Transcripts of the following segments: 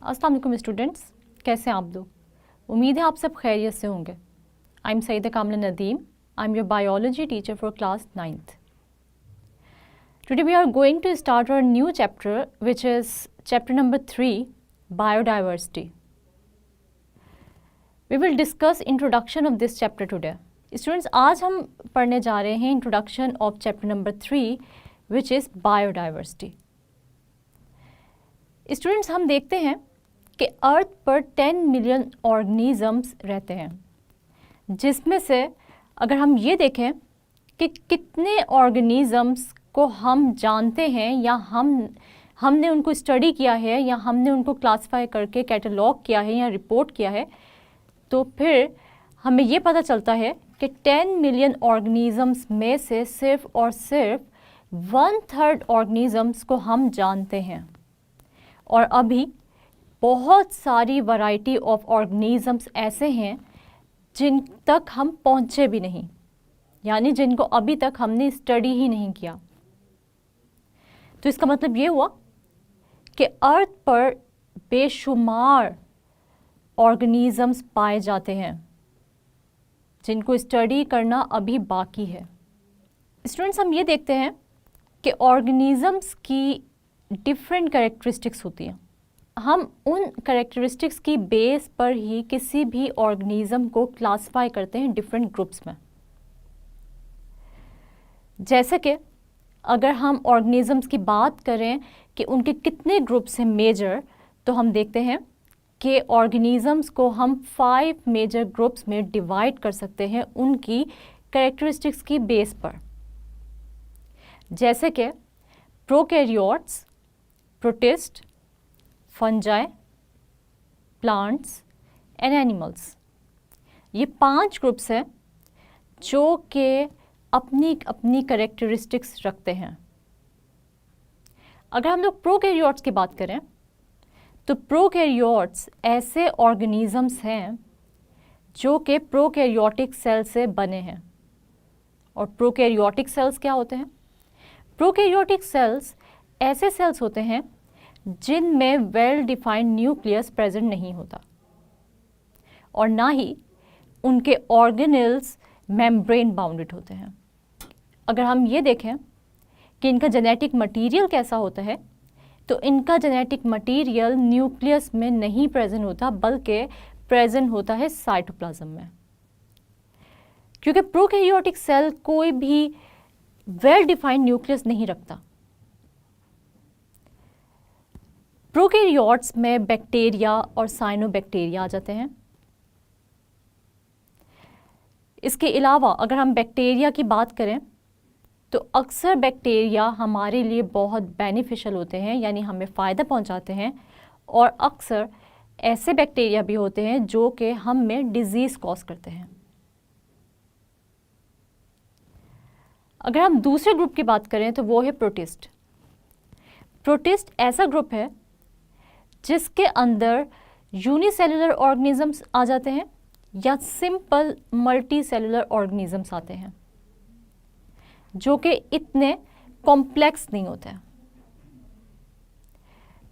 अस्सलाम वालेकुम स्टूडेंट्स, कैसे हैं आप लोग? उम्मीद है आप सब खैरियत से होंगे। I am Saeeda Kamla Nadeem, I am your biology teacher for class 9th. Today we are going to start our new chapter, which is chapter number 3, biodiversity. We will discuss introduction of this chapter today. Students, आज हम पढ़ने जा रहे हैं introduction of chapter number 3, which is biodiversity. Students, हम देखते हैं कि अर्थ पर 10 मिलियन ऑर्गेनिज़म्स रहते हैं, जिसमें से अगर हम ये देखें कि कितने ऑर्गेनिज़म्स को हम जानते हैं या हमने उनको स्टडी किया है या हमने उनको क्लासिफाई करके कैटलॉग किया है या रिपोर्ट किया है, तो फिर हमें ये पता चलता है कि 10 मिलियन ऑर्गेनिज़म्स में से सिर्फ और सिर्फ 1/3 ऑर्गेनिज़म्स को हम जानते हैं। और अभी बहुत सारी वैरायटी ऑफ ऑर्गेनिज़म्स ऐसे हैं जिन तक हम पहुँचे भी नहीं, यानी जिनको अभी तक हमने स्टडी ही नहीं किया। तो इसका मतलब ये हुआ कि अर्थ पर बेशुमार ऑर्गेनिज़म्स पाए जाते हैं जिनको स्टडी करना अभी बाकी है। स्टूडेंट्स, हम ये देखते हैं कि ऑर्गेनिज़म्स की डिफरेंट कैरेक्टरिस्टिक्स होती हैं। हम उन कैरेक्टरिस्टिक्स की बेस पर ही किसी भी ऑर्गेनिज़म को क्लासिफाई करते हैं डिफरेंट ग्रुप्स में। जैसे कि अगर हम ऑर्गेनिज़म्स की बात करें कि उनके कितने ग्रुप्स हैं मेजर, तो हम देखते हैं कि ऑर्गेनिज़म्स को हम 5 मेजर ग्रुप्स में डिवाइड कर सकते हैं उनकी कैरेक्टरिस्टिक्स की बेस पर। जैसे कि prokaryotes, protist, fungi, plants and animals. ये 5 ग्रुप्स हैं जो कि अपनी अपनी कैरेक्टरिस्टिक्स रखते हैं। अगर हम लोग प्रोकैरियोट्स की बात करें तो प्रोकैरियोट्स ऐसे ऑर्गेनिज़म्स हैं जो कि प्रोकैरियोटिक सेल से बने हैं। और प्रोकैरियोटिक सेल्स क्या होते हैं? प्रोकैरियोटिक सेल्स ऐसे सेल्स होते हैं जिनमें वेल डिफाइंड न्यूक्लियस प्रेजेंट नहीं होता और ना ही उनके ऑर्गेनेल्स मेम्ब्रेन बाउंडेड होते हैं। अगर हम ये देखें कि इनका जेनेटिक मटेरियल कैसा होता है, तो इनका जेनेटिक मटेरियल न्यूक्लियस में नहीं प्रेजेंट होता, बल्कि प्रेजेंट होता है साइटोप्लाज्म में। क्योंकि प्रोकैरियोटिक सेल कोई भी वेल डिफाइंड न्यूक्लियस नहीं रखता। प्रोकैरियोट्स में बैक्टीरिया और साइनोबैक्टीरिया आ जाते हैं। इसके अलावा अगर हम बैक्टीरिया की बात करें तो अक्सर बैक्टीरिया हमारे लिए बहुत बेनिफिशियल होते हैं, यानी हमें फ़ायदा पहुंचाते हैं, और अक्सर ऐसे बैक्टीरिया भी होते हैं जो कि हम में डिजीज़ कॉज करते हैं। अगर हम दूसरे ग्रुप की बात करें तो वो है प्रोटिस्ट। प्रोटिस्ट ऐसा ग्रुप है जिसके अंदर यूनिसेलुलर ऑर्गेनिजम्स आ जाते हैं या सिंपल मल्टी सेलुलर ऑर्गेनिजम्स आते हैं जो कि इतने कॉम्प्लेक्स नहीं होते हैं।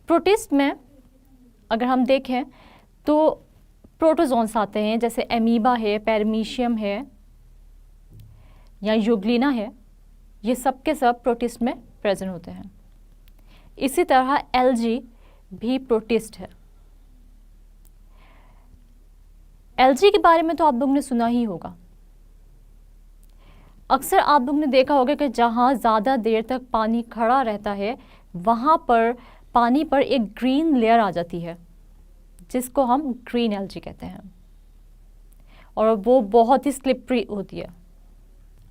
प्रोटिस्ट में अगर हम देखें तो प्रोटोजोन्स आते हैं, जैसे एमीबा है, पैरामीशियम है या यूग्लिना है। ये सब के सब प्रोटिस्ट में प्रेजेंट होते हैं। इसी तरह एल्गी भी प्रोटिस्ट है। एल्गी के बारे में तो आप लोगों ने सुना ही होगा। अक्सर आप लोगों ने देखा होगा कि जहाँ ज़्यादा देर तक पानी खड़ा रहता है वहाँ पर पानी पर एक ग्रीन लेयर आ जाती है जिसको हम ग्रीन एल्गी कहते हैं, और वो बहुत ही स्लिपरी होती है।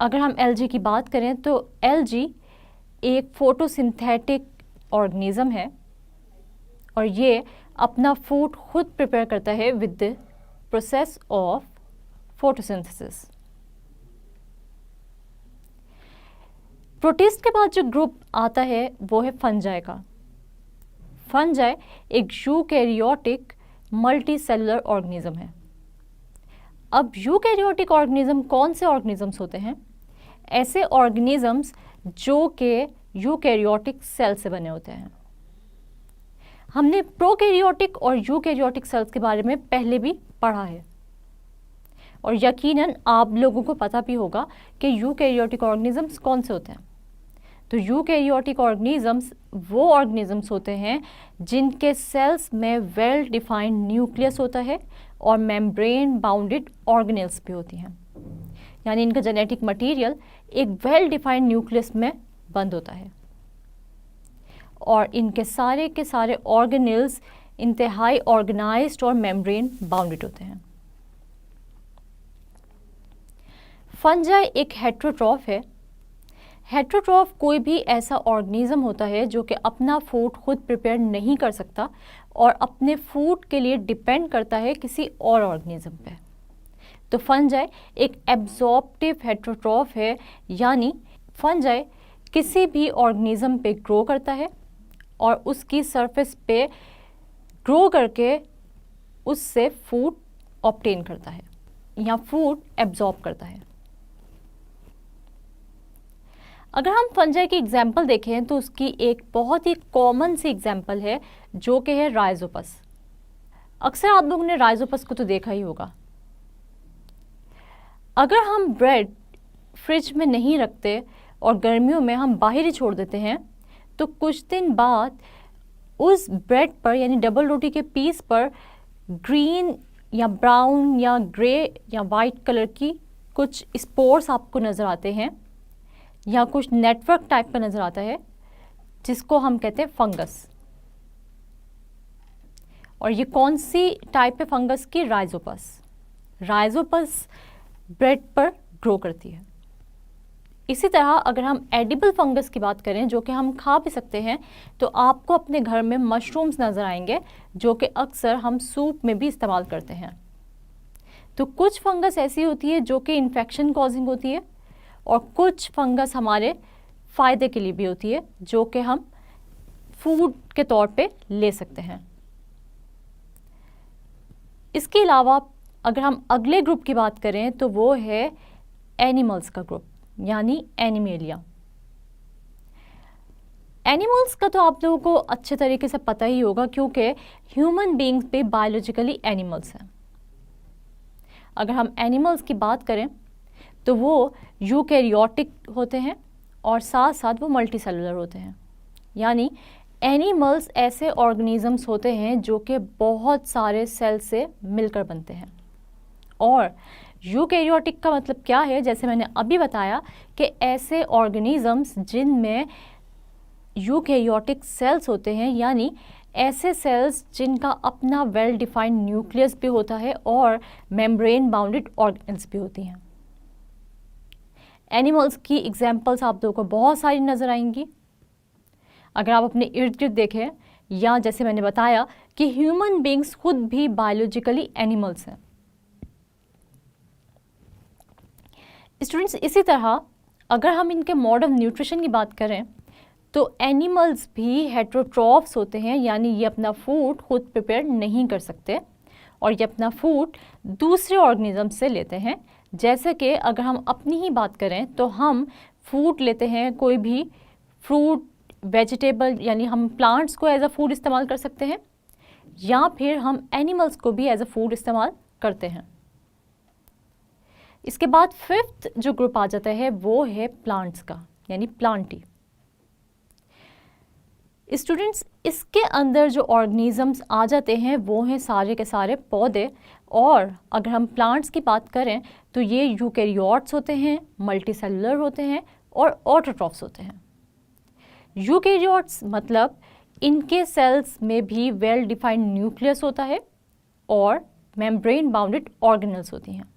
अगर हम एल्गी की बात करें तो एल्गी एक फोटोसिंथेटिक ऑर्गेनिज़म है और ये अपना फूड खुद प्रिपेयर करता है with the process of photosynthesis. Protist के बाद जो ग्रुप आता है वो है फंजाई का। फंजाई एक यूकैरियोटिक मल्टी सेलुलर ऑर्गेनिज़म है। अब यूकैरियोटिक ऑर्गेनिज़म कौन से ऑर्गेनिज़म्स होते हैं? ऐसे ऑर्गेनिज़म्स जो कि यूकैरियोटिक सेल से बने होते हैं। हमने प्रोकैरियोटिक और यूकैरियोटिक सेल्स के बारे में पहले भी पढ़ा है और यकीनन आप लोगों को पता भी होगा कि यूकैरियोटिक ऑर्गेनिजम्स कौन से होते हैं। तो यूकैरियोटिक ऑर्गेनिजम्स वो ऑर्गेनिजम्स होते हैं जिनके सेल्स में वेल डिफाइंड न्यूक्लियस होता है और मेम्ब्रेन बाउंडेड ऑर्गेनेल्स भी होती हैं, यानी इनका जेनेटिक मटेरियल एक वेल डिफाइंड न्यूक्लियस में बंद होता है और इनके सारे के सारे ऑर्गेनेल्स इंतहाई ऑर्गेनाइज्ड और मेम्ब्रेन बाउंडेड होते हैं। फंजाई एक हेट्रोट्रॉफ है। हेट्रोट्रॉफ कोई भी ऐसा ऑर्गेनिज्म होता है जो कि अपना फूड खुद प्रिपेयर नहीं कर सकता और अपने फूड के लिए डिपेंड करता है किसी और ऑर्गेनिज्म पे। तो फंजाई एक एब्जॉर्प्टिव हेट्रोट्रॉफ है, यानी फंजाई किसी भी ऑर्गेनिज्म पे ग्रो करता है और उसकी सरफेस पे ग्रो करके उससे फूड ऑब्टेन करता है या फूड एब्जॉर्ब करता है। अगर हम फंजाई की एग्जाम्पल देखें तो उसकी एक बहुत ही कॉमन सी एग्जाम्पल है जो कि है राइजोपस। अक्सर आप लोगों ने राइजोपस को तो देखा ही होगा। अगर हम ब्रेड फ्रिज में नहीं रखते और गर्मियों में हम बाहर ही छोड़ देते हैं तो कुछ दिन बाद उस ब्रेड पर यानी डबल रोटी के पीस पर ग्रीन या ब्राउन या ग्रे या वाइट कलर की कुछ स्पोर्स आपको नज़र आते हैं या कुछ नेटवर्क टाइप का नज़र आता है जिसको हम कहते हैं फंगस। और ये कौन सी टाइप है फंगस की? राइजोपस। राइजोपस ब्रेड पर ग्रो करती है। इसी तरह अगर हम एडिबल फंगस की बात करें जो कि हम खा भी सकते हैं तो आपको अपने घर में मशरूम्स नज़र आएंगे जो कि अक्सर हम सूप में भी इस्तेमाल करते हैं। तो कुछ फंगस ऐसी होती है जो कि इन्फेक्शन कॉजिंग होती है और कुछ फंगस हमारे फ़ायदे के लिए भी होती है जो कि हम फूड के तौर पे ले सकते हैं। इसके अलावा अगर हम अगले ग्रुप की बात करें तो वो है एनिमल्स का ग्रुप, यानी एनिमेलिया। एनिमल्स का तो आप लोगों को अच्छे तरीके से पता ही होगा क्योंकि ह्यूमन बीइंग्स भी बायोलॉजिकली एनिमल्स हैं। अगर हम एनिमल्स की बात करें तो वो यूकैरियोटिक होते हैं और साथ साथ वो मल्टीसेलुलर होते हैं, यानी एनिमल्स ऐसे ऑर्गेनिजम्स होते हैं जो कि बहुत सारे सेल से मिलकर बनते हैं। और यूकैरियोटिक का मतलब क्या है? जैसे मैंने अभी बताया कि ऐसे ऑर्गेनिजम्स जिनमें यूकैरियोटिक सेल्स होते हैं, यानी ऐसे सेल्स जिनका अपना वेल डिफाइंड न्यूक्लियस भी होता है और मेम्ब्रेन बाउंडेड ऑर्गेन्स भी होती हैं। एनिमल्स की एग्जाम्पल्स आप लोगों को बहुत सारी नज़र आएंगी। अगर आप अपने इर्द गिर्द देखें या जैसे मैंने बताया कि ह्यूमन बीइंग्स खुद भी बायोलॉजिकली एनिमल्स हैं। स्टूडेंट्स, इसी तरह अगर हम इनके मोड ऑफ न्यूट्रिशन की बात करें तो एनिमल्स भी हेट्रोट्रॉफ्स होते हैं, यानी ये अपना फूड खुद प्रिपेयर नहीं कर सकते और ये अपना फूड दूसरे ऑर्गेनिज्म से लेते हैं। जैसे कि अगर हम अपनी ही बात करें तो हम फूड लेते हैं, कोई भी फ्रूट वेजिटेबल, यानी हम प्लांट्स को एज अ फूड इस्तेमाल कर सकते हैं या फिर हम एनिमल्स को भी एज अ फूड इस्तेमाल करते हैं। इसके बाद फिफ्थ जो ग्रुप आ जाता है वो है प्लांट्स का, यानी प्लांटी। स्टूडेंट्स, इसके अंदर जो ऑर्गेनिजम्स आ जाते हैं वो हैं सारे के सारे पौधे। और अगर हम प्लांट्स की बात करें तो ये यूकैरियोट्स होते हैं, मल्टीसेलुलर होते हैं और ऑटोट्रॉफ्स होते हैं। यूकैरियोट्स मतलब इनके सेल्स में भी वेल डिफाइंड न्यूक्लियस होता है और मेम्ब्रेन बाउंडेड ऑर्गेनल्स होती हैं।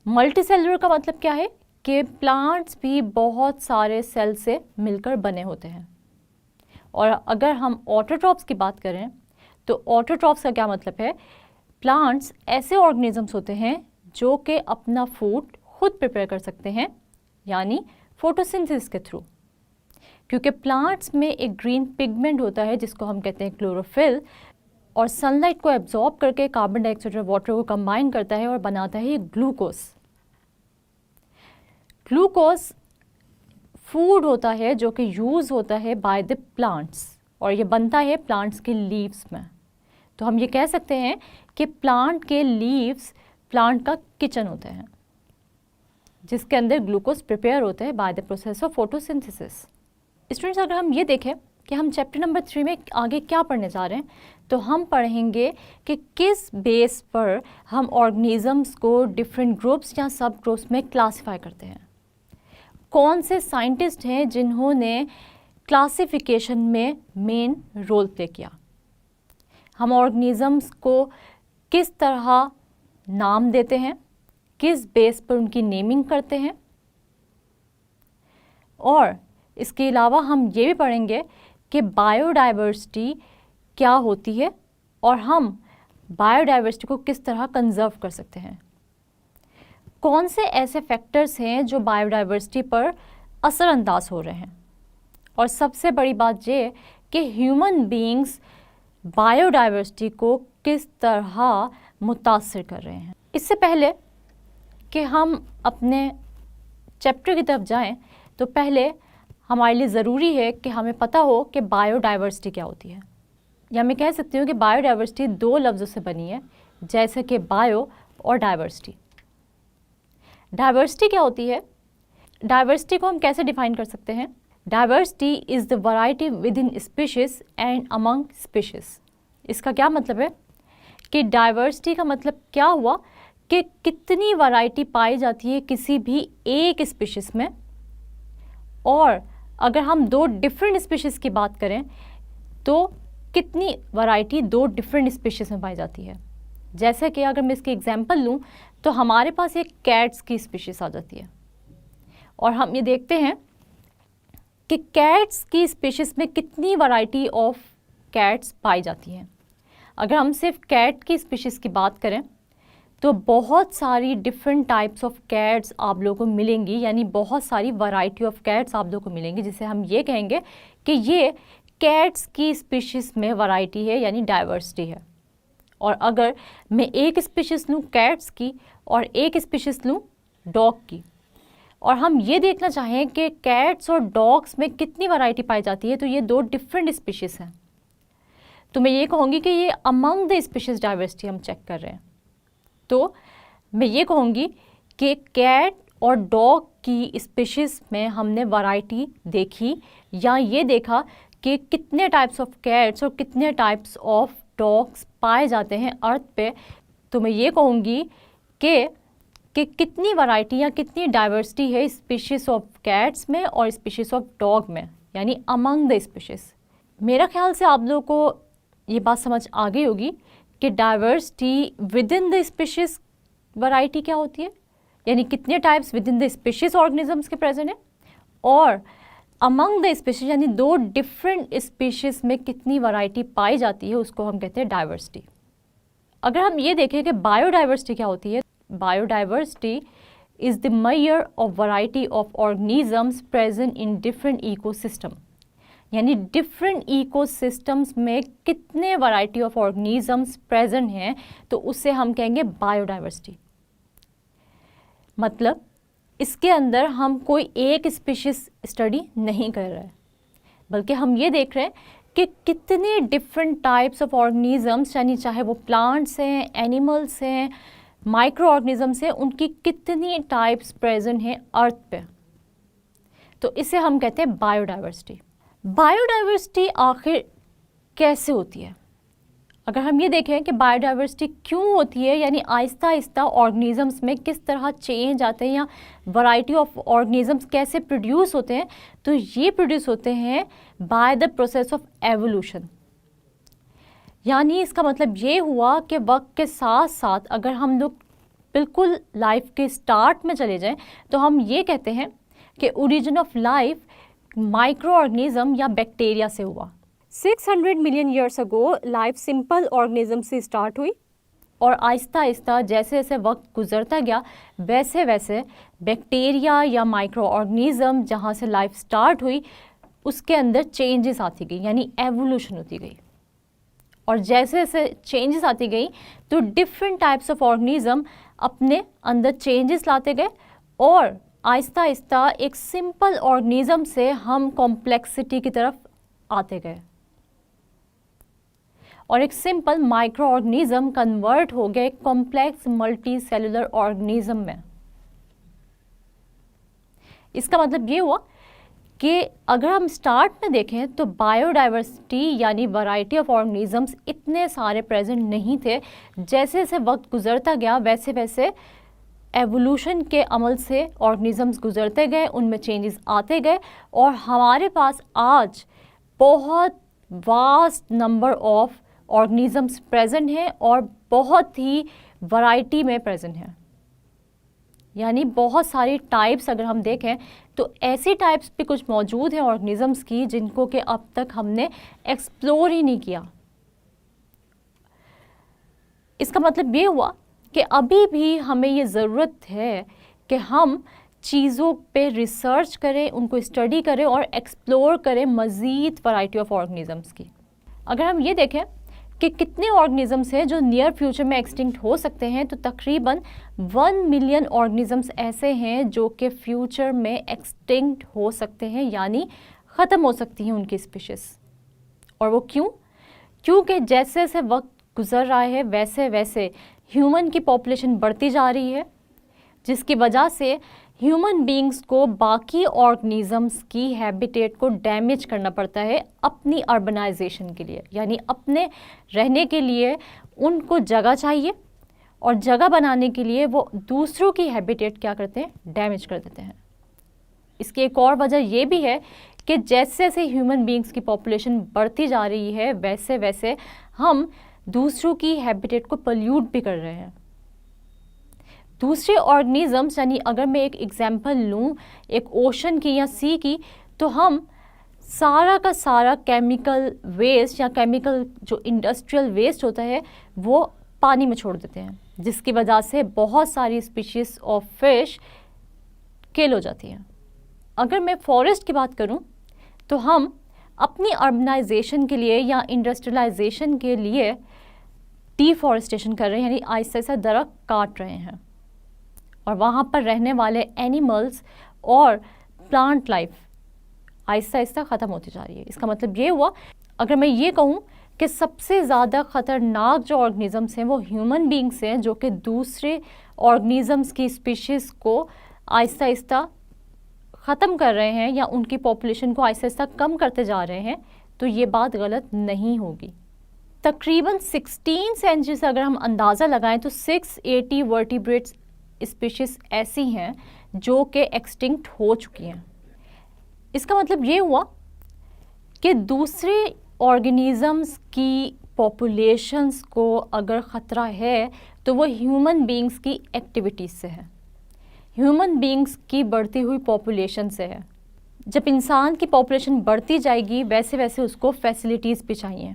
मल्टीसेलुलर का मतलब क्या है कि प्लांट्स भी बहुत सारे सेल से मिलकर बने होते हैं। और अगर हम ऑटोट्रॉफ्स की बात करें तो ऑटोट्रॉफ्स का क्या मतलब है? प्लांट्स ऐसे ऑर्गेनिजम्स होते हैं जो कि अपना फूड खुद प्रिपेयर कर सकते हैं, यानी फोटोसिंथेसिस के थ्रू। क्योंकि प्लांट्स में एक ग्रीन पिगमेंट होता है जिसको हम कहते हैं क्लोरोफिल, और सनलाइट को एब्जॉर्ब करके कार्बन डाइऑक्साइड और वाटर को कंबाइन करता है और बनाता है ग्लूकोज। ग्लूकोज फूड होता है जो कि यूज़ होता है बाय द प्लांट्स, और ये बनता है प्लांट्स के लीव्स में। तो हम ये कह सकते हैं कि प्लांट के लीव्स प्लांट का किचन होते हैं, जिसके अंदर ग्लूकोज प्रिपेयर होते हैं by the process of photosynthesis. Students, अगर हम ये देखें कि हम चैप्टर नंबर 3 में आगे क्या पढ़ने जा रहे हैं, तो हम पढ़ेंगे कि किस बेस पर हम ऑर्गेनिजम्स को डिफरेंट ग्रुप्स या सब ग्रुप्स में क्लासिफाई करते हैं। कौन से साइंटिस्ट हैं जिन्होंने क्लासिफिकेशन में मेन रोल प्ले किया। हम ऑर्गेनिजम्स को किस तरह नाम देते हैं, किस बेस पर उनकी नेमिंग करते हैं, और इसके अलावा हम ये भी पढ़ेंगे कि बायोडाइवर्सिटी क्या होती है और हम बायोडाइवर्सिटी को किस तरह कंजर्व कर सकते हैं। कौन से ऐसे फैक्टर्स हैं जो बायोडाइवर्सिटी पर असरअंदाज हो रहे हैं, और सबसे बड़ी बात ये कि ह्यूमन बीइंग्स बायोडाइवर्सिटी को किस तरह मुतासिर कर रहे हैं। इससे पहले कि हम अपने चैप्टर की तरफ जाएं, तो पहले हमारे लिए ज़रूरी है कि हमें पता हो कि बायोडाइवर्सिटी क्या होती है। या मैं कह सकती हूँ कि बायोडाइवर्सिटी 2 लफ्ज़ों से बनी है, जैसे कि बायो और डाइवर्सिटी। डाइवर्सिटी क्या होती है? डाइवर्सिटी को हम कैसे डिफाइन कर सकते हैं? Diversity is the variety with in species and among species. इसका क्या मतलब है कि डाइवर्सिटी का मतलब क्या हुआ कि कितनी वैरायटी पाई जाती है किसी भी एक स्पीशीज़ में, और अगर हम 2 डिफरेंट स्पीशीज़ की बात करें तो कितनी वैरायटी 2 डिफरेंट स्पीशीज़ में पाई जाती है। जैसे कि अगर मैं इसकी एग्जांपल लूँ तो हमारे पास एक कैट्स की स्पीशीज़ आ जाती है, और हम ये देखते हैं कि कैट्स की स्पीशीज़ में कितनी वैरायटी ऑफ कैट्स पाई जाती हैं। अगर हम सिर्फ कैट की स्पीशीज़ की बात करें तो बहुत सारी डिफरेंट टाइप्स ऑफ कैट्स आप लोगों को मिलेंगी, यानी बहुत सारी वैरायटी ऑफ कैट्स आप लोगों को मिलेंगी, जिसे हम ये कहेंगे कि ये कैट्स की स्पीशीज़ में वैरायटी है, यानी डाइवर्सिटी है। और अगर मैं एक स्पीशीज़ लूँ कैट्स की और एक स्पीशीज़ लूँ डॉग की, और हम ये देखना चाहें कि कैट्स और डॉग्स में कितनी वैरायटी पाई जाती है, तो ये 2 डिफरेंट स्पीशीज़ हैं। तो मैं ये कहूँगी कि ये अमंग द स्पीशीज़ डाइवर्सिटी हम चेक कर रहे हैं। तो मैं ये कहूँगी कि कैट और डॉग की स्पीशीज़ में हमने वैरायटी देखी, या ये देखा कि कितने टाइप्स ऑफ कैट्स और कितने टाइप्स ऑफ डॉग्स पाए जाते हैं अर्थ पे। तो मैं ये कहूँगी कि कितनी वैरायटी या कितनी डाइवर्सिटी है स्पीशीज़ ऑफ कैट्स में और स्पीशीज़ ऑफ डॉग में, यानी अमंग द स्पीशीज़। मेरा ख्याल से आप लोगों को ये बात समझ आ गई होगी कि diversity with in the species variety क्या होती है, यानी कितने types with in the species organisms के प्रेजेंट है, और अमंग द स्पीशीज़ यानी 2 डिफरेंट स्पीशीज़ में कितनी वैरायटी पाई जाती है, उसको हम कहते हैं डाइवर्सिटी। अगर हम ये देखें कि बायोडाइवर्सिटी क्या होती है, biodiversity is the measure of variety of organisms present in different ecosystem, यानी डिफरेंट इकोसिस्टम्स में कितने वैरायटी ऑफ ऑर्गेनिजम्स प्रेजेंट हैं, तो उससे हम कहेंगे बायोडाइवर्सिटी। मतलब इसके अंदर हम कोई एक स्पीशीज़ स्टडी नहीं कर रहे, बल्कि हम ये देख रहे हैं कि कितने डिफरेंट टाइप्स ऑफ ऑर्गेनिजम्स, यानी चाहे वो प्लांट्स हैं, एनिमल्स हैं, माइक्रो ऑर्गेनिजम्स हैं, उनकी कितनी टाइप्स प्रेजेंट हैं अर्थ पे। तो इसे हम कहते हैं बायोडाइवर्सिटी। बायोडाइवर्सिटी आखिर कैसे होती है? अगर हम ये देखें कि बायोडाइवर्सिटी क्यों होती है, यानी आहिस्ता आहिस्ता ऑर्गेनिजम्स में किस तरह चेंज आते हैं या वैरायटी ऑफ ऑर्गेनिजम्स कैसे प्रोड्यूस होते हैं, तो ये प्रोड्यूस होते हैं by the process of evolution. यानी इसका मतलब ये हुआ कि वक्त के साथ साथ अगर हम लोग बिल्कुल लाइफ के स्टार्ट में चले जाएं, तो हम ये कहते हैं कि origin of life micro organism या बैक्टीरिया से हुआ। 600 मिलियन ईयर्स अगो लाइफ सिंपल ऑर्गेनिज्म से स्टार्ट हुई, और आहिस्ता आहिस्ता जैसे जैसे वक्त गुजरता गया वैसे वैसे बैक्टीरिया या माइक्रो ऑर्गेनिज्म जहाँ से लाइफ स्टार्ट हुई उसके अंदर चेंजेस आती गई, यानी एवोल्यूशन होती गई। और जैसे जैसे चेंजेस आती गई तो डिफरेंट टाइप्स ऑफ ऑर्गेनिज्म अपने अंदर चेंजेस लाते गए, और आहिस्ता आहिस्ता एक सिंपल ऑर्गेनिज्म से हम कॉम्प्लेक्सिटी की तरफ आते गए। और एक सिंपल माइक्रो ऑर्गेनिज्म कन्वर्ट हो गया एक कॉम्प्लेक्स मल्टी सेलुलर ऑर्गेनिज्म में। इसका मतलब ये हुआ कि अगर हम स्टार्ट में देखें तो बायोडाइवर्सिटी यानी वैरायटी ऑफ ऑर्गेनिजम्स इतने सारे प्रेजेंट नहीं थे। जैसे जैसे वक्त गुजरता गया वैसे वैसे एवोल्यूशन के अमल से ऑर्गेनिजम्स गुजरते गए, उनमें चेंजेस आते गए और हमारे पास आज बहुत vast number of organisms present हैं और बहुत ही वैरायटी में प्रेजेंट हैं। यानी बहुत सारी टाइप्स अगर हम देखें तो ऐसी टाइप्स भी कुछ मौजूद हैं ऑर्गेनिजम्स की जिनको कि अब तक हमने एक्सप्लोर ही नहीं किया। इसका मतलब ये हुआ कि अभी भी हमें ये ज़रूरत है कि हम चीज़ों पे रिसर्च करें, उनको स्टडी करें और एक्सप्लोर करें मज़ीद वैरायटी ऑफ ऑर्गेनिजम्स की। अगर हम ये देखें कि कितने ऑर्गेनिजम्स हैं जो नियर फ्यूचर में एक्सटिंक्ट हो सकते हैं, तो तकरीबन 1 मिलियन ऑर्गेनिजम्स ऐसे हैं जो कि फ्यूचर में एक्सटिंक्ट हो सकते हैं, यानी ख़त्म हो सकती हैं उनकी स्पीशीज़। और वो क्यों? क्योंकि जैसे जैसे वक्त गुजर रहा है वैसे वैसे ह्यूमन की पॉपुलेशन बढ़ती जा रही है, जिसकी वजह से ह्यूमन बीइंग्स को बाकी ऑर्गेनिजम्स की हैबिटेट को डैमेज करना पड़ता है अपनी अर्बनाइजेशन के लिए। यानी अपने रहने के लिए उनको जगह चाहिए और जगह बनाने के लिए वो दूसरों की हैबिटेट क्या करते हैं? डैमेज कर देते हैं। इसकी एक और वजह ये भी है कि जैसे जैसे ह्यूमन बीइंग्स की पॉपुलेशन बढ़ती जा रही है वैसे वैसे हम दूसरों की हैबिटेट को पोल्यूट भी कर रहे हैं। दूसरे ऑर्गेनिजम्स, यानी अगर मैं एक एग्जांपल लूँ एक ओशन की या सी की, तो हम सारा का सारा केमिकल वेस्ट या केमिकल जो इंडस्ट्रियल वेस्ट होता है वो पानी में छोड़ देते हैं, जिसकी वजह से बहुत सारी स्पीशीज़ ऑफ फिश किल हो जाती हैं। अगर मैं फॉरेस्ट की बात करूं तो हम अपनी अर्बनाइजेशन के लिए या इंडस्ट्रियलाइजेशन के लिए डिफॉरेस्टेशन कर रहे हैं, यानी आहिस्ता आहिस्ता दरख्त काट रहे हैं और वहाँ पर रहने वाले एनिमल्स और प्लांट लाइफ आहिस्ता आहिस्ता ख़त्म होती जा रही है। इसका मतलब ये हुआ, अगर मैं ये कहूँ कि सबसे ज़्यादा ख़तरनाक जो ऑर्गेनिजम्स हैं वो ह्यूमन बीइंग्स हैं, जो कि दूसरे ऑर्गेनिजम्स की स्पीशीज़ को आहिस्ता आहिस्ता ख़त्म कर रहे हैं या उनकी पॉपुलेशन को आहिस्ता आहिस्ता कम करते जा रहे हैं, तो ये बात गलत नहीं होगी। तकरीबन 16 सेंचुरी से अगर हम अंदाज़ा लगाएं तो 680 वर्टिब्रेट्स स्पीशीज़ ऐसी हैं जो कि एक्सटिंक्ट हो चुकी हैं। इसका मतलब ये हुआ कि दूसरे ऑर्गेनिजम्स की पॉपुलेशंस को अगर ख़तरा है तो वो ह्यूमन बीइंग्स की एक्टिविटीज़ से है, ह्यूमन बीइंग्स की बढ़ती हुई पॉपुलेशन से है। जब इंसान की पॉपुलेशन बढ़ती जाएगी वैसे वैसे उसको फैसिलिटीज़ भी चाहिए,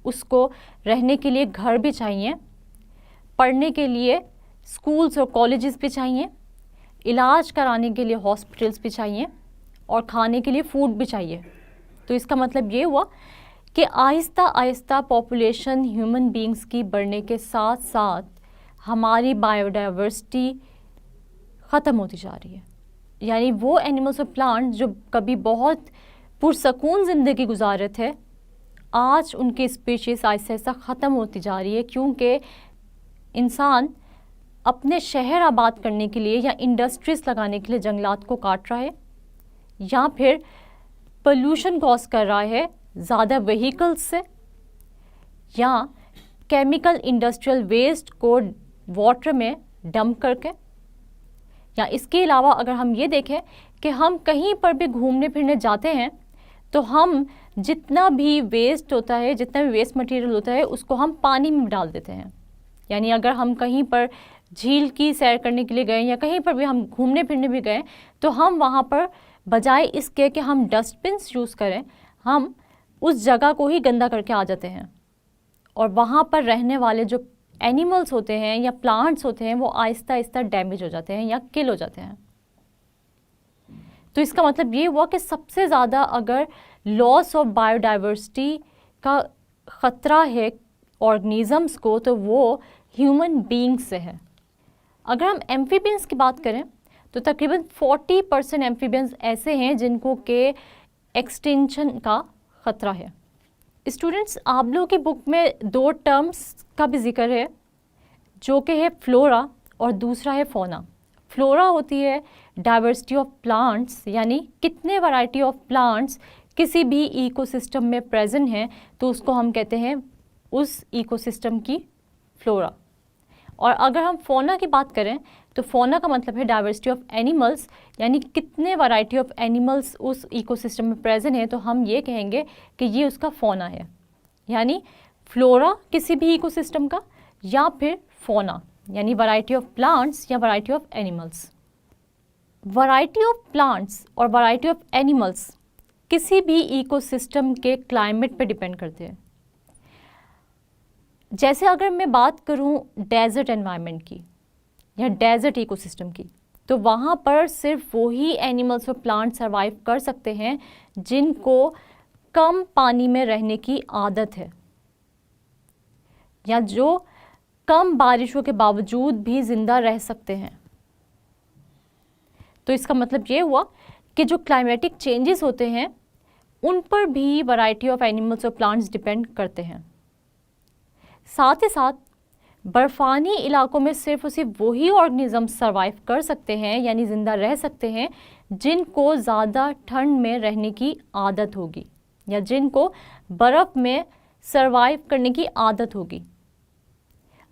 उसको रहने के लिए घर भी चाहिए, पढ़ने के लिए स्कूल्स और कॉलेजेस भी चाहिए, इलाज कराने के लिए हॉस्पिटल्स भी चाहिए और खाने के लिए फूड भी चाहिए। तो इसका मतलब ये हुआ कि Aahista Aahista population human beings की बढ़ने के साथ साथ हमारी बायोडाइवर्सिटी ख़त्म होती जा रही है। यानी वो एनिमल्स और प्लांट जो कभी बहुत पुरसकून ज़िंदगी गुजार रहे थे, आज उनकी स्पीशीज़ आहिस्ता आहिस्ता ख़त्म होती जा रही है, क्योंकि इंसान अपने शहर आबाद करने के लिए या इंडस्ट्रीज़ लगाने के लिए जंगलात को काट रहा है, या फिर पोल्यूशन कॉज कर रहा है ज़्यादा व्हीकल्स से, या केमिकल इंडस्ट्रियल वेस्ट को वाटर में डंप करके, या इसके अलावा अगर हम ये देखें कि हम कहीं पर भी घूमने फिरने जाते हैं तो हम जितना भी वेस्ट होता है, जितना भी वेस्ट मटेरियल होता है, उसको हम पानी में डाल देते हैं। यानी अगर हम कहीं पर झील की सैर करने के लिए गए या कहीं पर भी हम घूमने फिरने भी गए तो हम वहाँ पर बजाय इसके कि हम डस्टबिन्स यूज़ करें, हम उस जगह को ही गंदा करके आ जाते हैं और वहाँ पर रहने वाले जो एनिमल्स होते हैं या प्लांट्स होते हैं वो आहिस्ता आहिस्ता डैमेज हो जाते हैं या किल हो जाते हैं। तो इसका मतलब ये हुआ कि सबसे ज़्यादा अगर लॉस ऑफ बायोडाइवर्सिटी का ख़तरा है ऑर्गेनिजम्स को तो वो ह्यूमन बीइंग्स से है। अगर हम एम्फीबियंस की बात करें तो तकरीबन 40% एम्फीबियंस ऐसे हैं जिनको के एक्सटिंक्शन का ख़तरा है। स्टूडेंट्स, आप लोगों की बुक में दो टर्म्स का भी जिक्र है, जो कि है फ्लोरा और दूसरा है फौना। फ्लोरा होती है डाइवर्सिटी ऑफ प्लांट्स, यानी कितने वैरायटी ऑफ प्लांट्स किसी भी इकोसिस्टम में प्रेजेंट हैं, तो उसको हम कहते हैं उस इकोसिस्टम की फ्लोरा। और अगर हम फौना की बात करें तो फौना का मतलब है डाइवर्सिटी ऑफ एनिमल्स, यानी कितने वैरायटी ऑफ एनिमल्स उस इकोसिस्टम में प्रेजेंट है, तो हम ये कहेंगे कि ये उसका फौना है। यानी फ्लोरा किसी भी इकोसिस्टम का, या फिर फौना यानी वैरायटी ऑफ प्लांट्स या variety of animals. Variety of plants और वैरायटी ऑफ एनिमल्स किसी भी इकोसिस्टम के क्लाइमेट पे डिपेंड करते हैं। जैसे अगर मैं बात करूं डेजर्ट एनवायरनमेंट की या डेजर्ट इकोसिस्टम की, तो वहाँ पर सिर्फ वही एनिमल्स और प्लांट सर्वाइव कर सकते हैं जिनको कम पानी में रहने की आदत है, या जो कम बारिशों के बावजूद भी ज़िंदा रह सकते हैं। तो इसका मतलब ये हुआ कि जो क्लाइमेटिक चेंजेस होते हैं उन पर भी वैरायटी ऑफ एनिमल्स और प्लांट्स डिपेंड करते हैं। साथ ही साथ बर्फ़ानी इलाकों में सिर्फ और सिर्फ वही ऑर्गेनिज़म्स सर्वाइव कर सकते हैं, यानी ज़िंदा रह सकते हैं, जिनको ज़्यादा ठंड में रहने की आदत होगी या जिनको बर्फ़ में सर्वाइव करने की आदत होगी।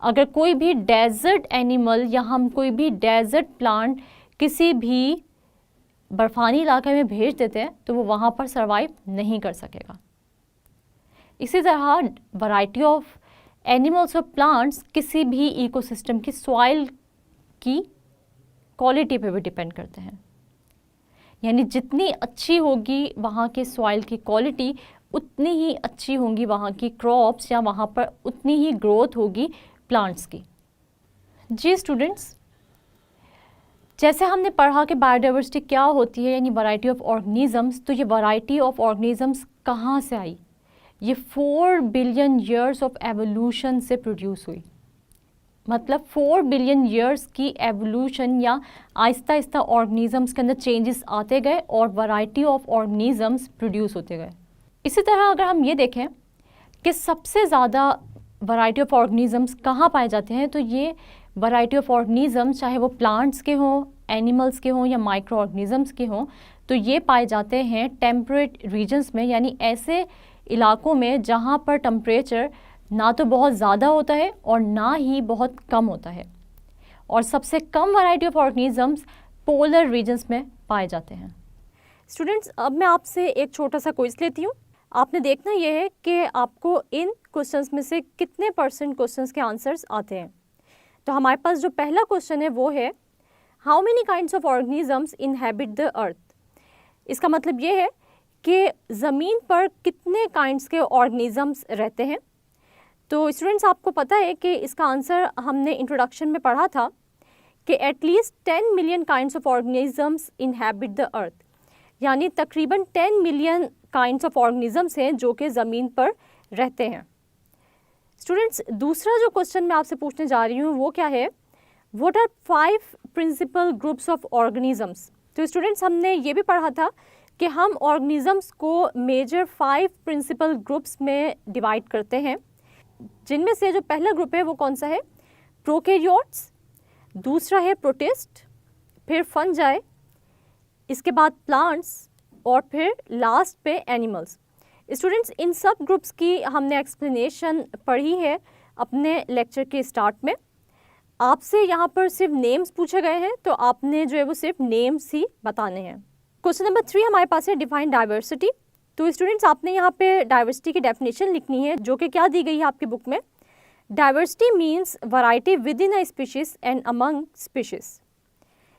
अगर कोई भी डेजर्ट एनिमल या हम कोई भी डेजर्ट प्लांट किसी भी बर्फ़ानी इलाके में भेज देते हैं तो वो वहाँ पर सर्वाइव नहीं कर सकेगा। इसी तरह वैरायटी ऑफ एनिमल्स और प्लांट्स किसी भी इकोसिस्टम की सॉइल की क्वालिटी पे भी डिपेंड करते हैं, यानी जितनी अच्छी होगी वहाँ के सॉइल की क्वालिटी, उतनी ही अच्छी होंगी वहाँ की क्रॉप्स या वहाँ पर उतनी ही ग्रोथ होगी प्लांट्स की। जी स्टूडेंट्स, जैसे हमने पढ़ा कि बायोडाइवर्सिटी क्या होती है, यानी वैरायटी ऑफ ऑर्गेनिजम्स, तो ये वैरायटी ऑफ ऑर्गेनिजम्स कहाँ से आई? ये 4 बिलियन ईयर्स ऑफ एवोल्यूशन से प्रोड्यूस हुई। मतलब 4 बिलियन ईयर्स की एवोल्यूशन या आहिस्ता आहिस्ता ऑर्गेनिजम्स के अंदर चेंजेस आते गए और वैरायटी ऑफ ऑर्गेनिजम्स प्रोड्यूस होते गए। इसी तरह अगर हम ये देखें कि सबसे ज़्यादा वैरायटी ऑफ ऑर्गेनिजम्स कहाँ पाए जाते हैं, तो ये वैरायटी ऑफ ऑर्गेनिजम्स चाहे वो प्लांट्स के हों, एनिमल्स के हों या माइक्रो ऑर्गेनिजम्स के हों, तो ये पाए जाते हैं टेम्परेट रीजन्स में, यानी ऐसे इलाकों में जहाँ पर टेम्परेचर ना तो बहुत ज़्यादा होता है और ना ही बहुत कम होता है। और सबसे कम variety of organisms polar regions में पाए जाते हैं। स्टूडेंट्स, अब मैं आपसे एक छोटा सा क्विज लेती हूँ। आपने देखना यह है कि आपको इन क्वेश्चंस में से कितने परसेंट क्वेश्चंस के आंसर्स आते हैं। तो हमारे पास जो पहला क्वेश्चन है वो है, how many kinds of organisms inhabit the earth. इसका मतलब ये है कि ज़मीन पर कितने काइंड्स के ऑर्गेनिजम्स रहते हैं। तो स्टूडेंट्स, आपको पता है कि इसका आंसर हमने इंट्रोडक्शन में पढ़ा था कि at least 10 million kinds of organisms inhabit the earth, यानी तकरीबन 10 मिलियन काइंड्स ऑफ ऑर्गेनिजम्स हैं जो कि ज़मीन पर रहते हैं। स्टूडेंट्स, दूसरा जो क्वेश्चन मैं आपसे पूछने जा रही हूँ वो क्या है, what are 5 principal groups of organisms. तो स्टूडेंट्स, हमने ये भी पढ़ा था कि हम ऑर्गेनिजम्स को मेजर 5 प्रिंसिपल ग्रुप्स में डिवाइड करते हैं, जिनमें से जो पहला ग्रुप है वो कौन सा है, प्रोकैरियोट्स, दूसरा है प्रोटिस्ट, फिर फंजाई, इसके बाद प्लांट्स और फिर लास्ट पे एनिमल्स। स्टूडेंट्स, इन सब ग्रुप्स की हमने एक्सप्लेनेशन पढ़ी है अपने लेक्चर के स्टार्ट में। आपसे यहाँ पर सिर्फ नेम्स पूछे गए हैं, तो आपने जो है वो सिर्फ नेम्स ही बताने हैं। क्वेश्चन नंबर 3 हमारे पास है, डिफाइन डाइवर्सिटी। तो स्टूडेंट्स, आपने यहाँ पे डाइवर्सिटी की डेफिनेशन लिखनी है, जो कि क्या दी गई है आपकी बुक में, diversity means variety with in a species and among species.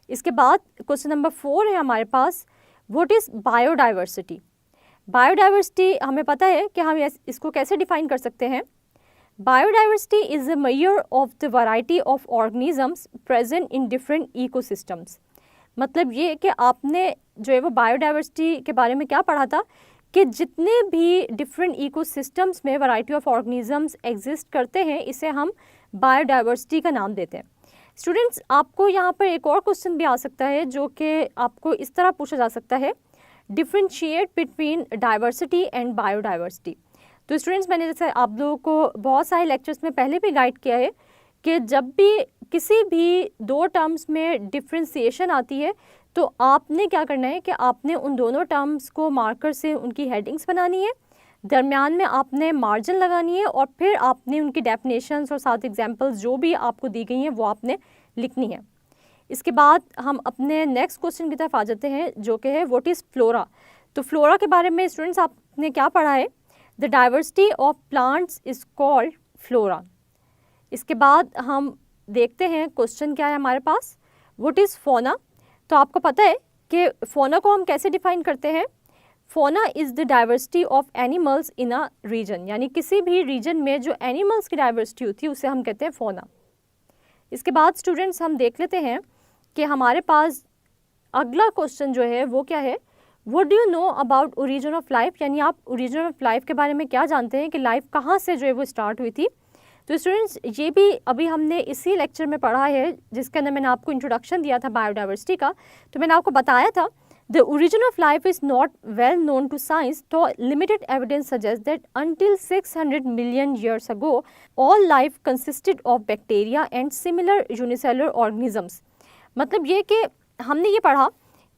इसके बाद क्वेश्चन नंबर 4 है हमारे पास, व्हाट इज़ बायोडाइवर्सिटी। बायोडाइवर्सिटी हमें पता है कि हम इसको कैसे डिफाइन कर सकते हैं। Biodiversity is a measure of the variety of organisms present in different ecosystems. मतलब ये कि आपने जो है वो बायोडाइवर्सिटी के बारे में क्या पढ़ा था कि जितने भी डिफरेंट इकोसिस्टम्स में वैरायटी ऑफ ऑर्गेनिजम्स एग्जिस्ट करते हैं, इसे हम बायोडाइवर्सिटी का नाम देते हैं। स्टूडेंट्स, आपको यहाँ पर एक और क्वेश्चन भी आ सकता है, जो कि आपको इस तरह पूछा जा सकता है, differentiate between diversity and biodiversity. तो स्टूडेंट्स, मैंने जैसे आप लोगों को बहुत सारे लेक्चर्स में पहले भी गाइड किया है कि जब भी किसी भी दो टर्म्स में डिफ्रेंसिएशन आती है तो आपने क्या करना है कि आपने उन दोनों टर्म्स को मार्कर से उनकी हेडिंग्स बनानी है, दरमियान में आपने मार्जिन लगानी है और फिर आपने उनकी डेफिनेशंस और साथ एग्जांपल्स जो भी आपको दी गई हैं वो आपने लिखनी है। इसके बाद हम अपने नेक्स्ट क्वेश्चन की तरफ आ जाते हैं जो कि है व्हाट इज़ फ्लोरा। तो फ्लोरा के बारे में स्टूडेंट्स आपने क्या पढ़ा है? The diversity of plants is called flora. इसके बाद हम देखते हैं क्वेश्चन क्या है हमारे पास, व्हाट इज़ फोना। तो आपको पता है कि फोना को हम कैसे डिफाइन करते हैं? Fauna is the diversity of animals in a region, यानी किसी भी रीजन में जो एनिमल्स की डाइवर्सिटी होती है उसे हम कहते हैं फोना। इसके बाद स्टूडेंट्स हम देख लेते हैं कि हमारे पास अगला क्वेश्चन जो है वो क्या है, what do you know about origin of life, यानी आप ओरिजिन ऑफ लाइफ के बारे में क्या जानते हैं कि लाइफ कहाँ से जो है वो स्टार्ट हुई थी। तो स्टूडेंट्स, ये भी अभी हमने इसी लेक्चर में पढ़ा है जिसके अंदर मैंने आपको इंट्रोडक्शन दिया था बायोडाइवर्सिटी का। तो मैंने आपको बताया था the origin of life is not well known to science, तो limited evidence suggest that until 600 million years ago all life consisted of bacteria and similar unicellular organisms. मतलब ये कि हमने ये पढ़ा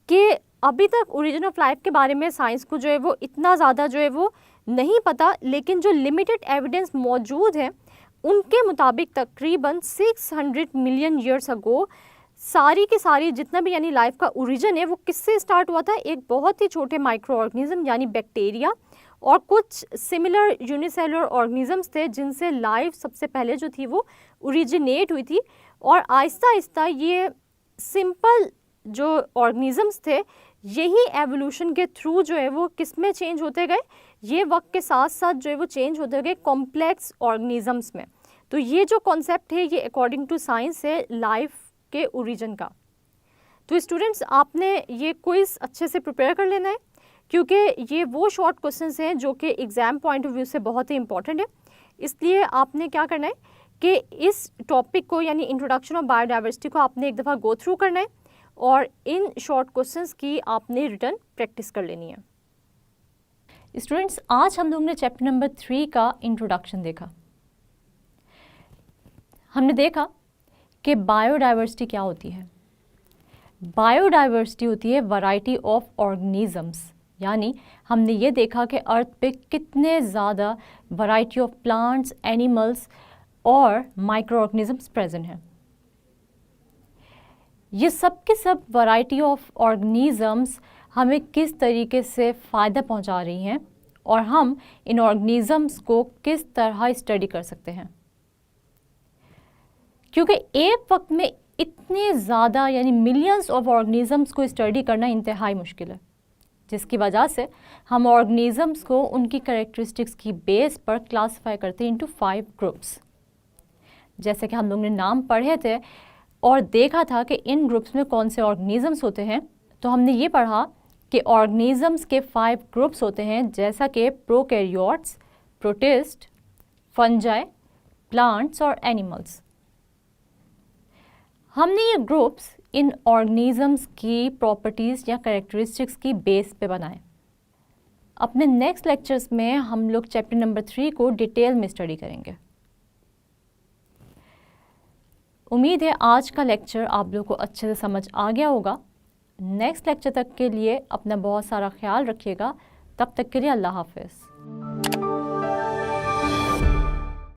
कि अभी तक ओरिजिन ऑफ लाइफ के बारे में साइंस को जो है वो इतना ज़्यादा जो है वो नहीं पता, लेकिन जो लिमिटेड एविडेंस मौजूद है उनके मुताबिक तकरीबन 600 मिलियन ईयर्स अगो सारी की सारी जितना भी यानी लाइफ का ओरिजिन है वो किससे स्टार्ट हुआ था? एक बहुत ही छोटे माइक्रो ऑर्गेनिज्म यानी बैक्टीरिया और कुछ सिमिलर यूनिसेलुलर ऑर्गेनिजम्स थे जिनसे लाइफ सबसे पहले जो थी वो ओरिजिनेट हुई थी। और आहिस्ता आहिस्ता ये सिंपल जो ऑर्गेनिजम्स थे यही एवोल्यूशन के थ्रू जो है वो किस में चेंज होते गए, ये वक्त के साथ साथ जो है वो चेंज होते गए कॉम्प्लेक्स ऑर्गेनिजम्स में। तो ये जो कॉन्सेप्ट है ये अकॉर्डिंग टू साइंस है लाइफ के ओरिजिन का। तो स्टूडेंट्स, आपने ये क्विज़ अच्छे से प्रिपेयर कर लेना है क्योंकि ये वो शॉर्ट क्वेश्चंस हैं जो कि एग्ज़ाम पॉइंट ऑफ व्यू से बहुत ही इंपॉर्टेंट है। इसलिए आपने क्या करना है कि इस टॉपिक को यानी इंट्रोडक्शन ऑफ बायोडाइवर्सिटी को आपने एक दफ़ा गो थ्रू करना है और इन शॉर्ट क्वेश्चंस की आपने रिटर्न प्रैक्टिस कर लेनी है। स्टूडेंट्स, आज हम लोग ने चैप्टर नंबर 3 का इंट्रोडक्शन देखा। हमने देखा कि बायोडाइवर्सिटी क्या होती है। बायोडाइवर्सिटी होती है वैरायटी ऑफ ऑर्गेनिजम्स, यानी हमने ये देखा कि अर्थ पे कितने ज़्यादा वैरायटी ऑफ प्लांट्स, एनिमल्स और माइक्रो ऑर्गेनिजम्स प्रेजेंट हैं। ये सब के सब वैरायटी ऑफ ऑर्गेनिजम्स हमें किस तरीके से फ़ायदा पहुंचा रही हैं और हम इन ऑर्गेनिजम्स को किस तरह स्टडी कर सकते हैं, क्योंकि एक वक्त में इतने ज़्यादा यानी मिलियंस ऑफ ऑर्गेनिजम्स को स्टडी करना इंतहाई मुश्किल है, जिसकी वजह से हम ऑर्गेनिजम्स को उनकी कैरेक्टरिस्टिक्स की बेस पर क्लासिफाई करते हैं इनटू 5 ग्रुप्स। जैसे कि हम लोग ने नाम पढ़े थे और देखा था कि इन ग्रुप्स में कौन से ऑर्गेनिजम्स होते हैं। तो हमने ये पढ़ा कि ऑर्गेनिजम्स के 5 ग्रुप्स होते हैं, जैसा कि प्रोकैरियोट्स, प्रोटिस्ट, फंजाई, प्लांट्स और एनिमल्स। हमने ये ग्रुप्स इन ऑर्गेनिजम्स की प्रॉपर्टीज़ या कैरेक्टरिस्टिक्स की बेस पे बनाए। अपने नेक्स्ट लेक्चर्स में हम लोग चैप्टर नंबर 3 को डिटेल में स्टडी करेंगे। उम्मीद है आज का लेक्चर आप लोग को अच्छे से समझ आ गया होगा। नेक्स्ट लेक्चर तक के लिए अपना बहुत सारा ख्याल रखिएगा। तब तक के लिए अल्लाह हाफ़िज़।